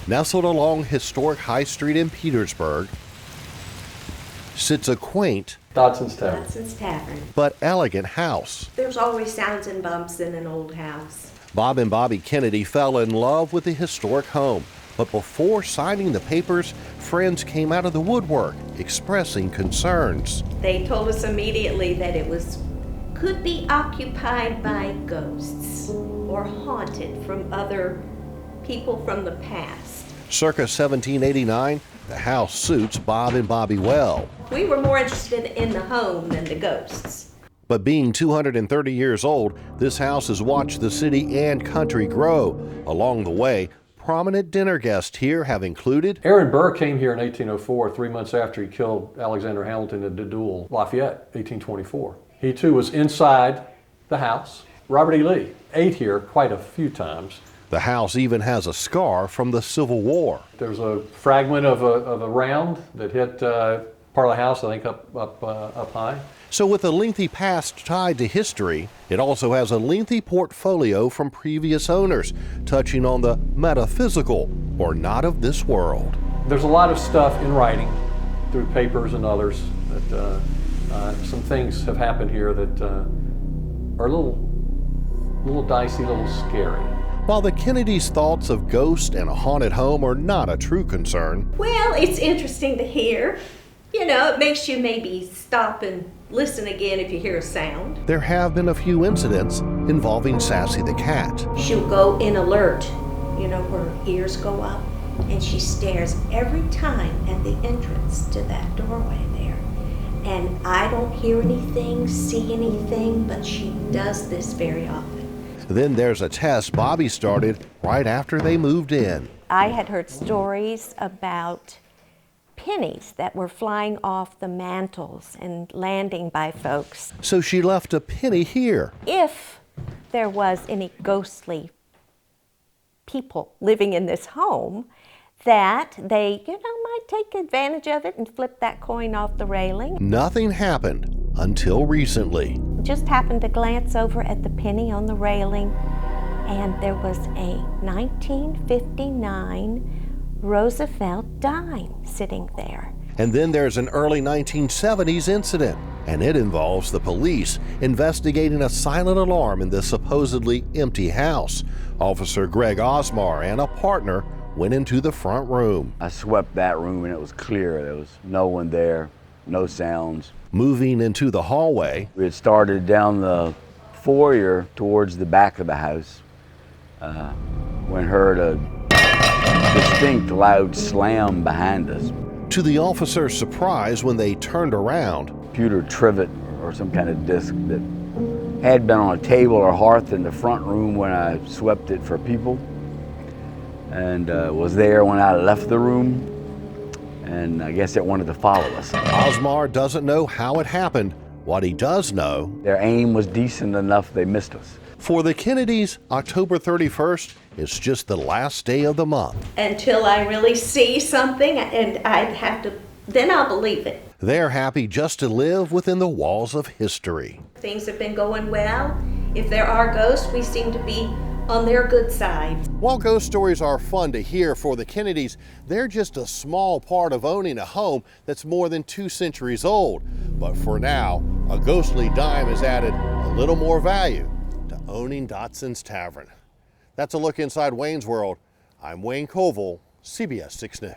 Nestled along historic High Street in Petersburg sits a quaint Dodson's Tavern. Dodson's Tavern. but elegant house. There's always sounds and bumps in an old house. Bob and Bobbi Kennedy fell in love with the historic home, but before signing the papers, friends came out of the woodwork expressing concerns. They told us immediately that it could be occupied by ghosts or haunted from other people from the past. Circa 1789, the house suits Bob and Bobbi well. We were more interested in the home than the ghosts. But being 230 years old, this house has watched the city and country grow. Along the way, prominent dinner guests here have included Aaron Burr came here in 1804, 3 months after he killed Alexander Hamilton at the duel, Lafayette, 1824. He too was inside the house. Robert E. Lee ate here quite a few times. The house even has a scar from the Civil War. There's a fragment of a round that hit part of the house, I think, up high. So with a lengthy past tied to history, it also has a lengthy portfolio from previous owners, touching on the metaphysical or not of this world. There's a lot of stuff in writing through papers and others that some things have happened here that are a little dicey, a little scary. While the Kennedys' thoughts of ghosts and a haunted home are not a true concern, Well, it's interesting to hear. You know, it makes you maybe stop and listen again if you hear a sound. there have been a few incidents involving Sassy the cat. She'll go in alert, you know, her ears go up, and she stares every time at the entrance to that doorway there. And I don't hear anything, see anything, but she does this very often. Then there's a test Bobbi started right after they moved in. I had heard stories about pennies that were flying off the mantels and landing by folks. So she left a penny here. If there was any ghostly people living in this home, that they, might take advantage of it and flip that coin off the railing. Nothing happened until recently. Just happened to glance over at the penny on the railing, and there was a 1959 Roosevelt dime sitting there. And then there's an early 1970s incident, and it involves the police investigating a silent alarm in this supposedly empty house. Officer Greg Osmar and a partner went into the front room. I swept that room and it was clear. There was no one there, no sounds. Moving into the hallway, We had started down the foyer towards the back of the house when heard a distinct loud slam behind us. to the officer's surprise when they turned around, Computer trivet or some kind of disc that had been on a table or hearth in the front room when I swept it for people, and was there when I left the room, and I guess it wanted to follow us. Osmar doesn't know how it happened. What he does know, Their aim was decent enough, they missed us. for the Kennedys, October 31st is just the last day of the month. Until I really see something, and then I'll believe it. They're happy just to live within the walls of history. Things have been going well. If there are ghosts, we seem to be on their good side. While ghost stories are fun to hear for the Kennedys, they're just a small part of owning a home that's more than 2 centuries old. But for now, a ghostly dime has added a little more value to owning Dodson's Tavern. That's a look inside Wayne's World. I'm Wayne Koval, CBS 6 News.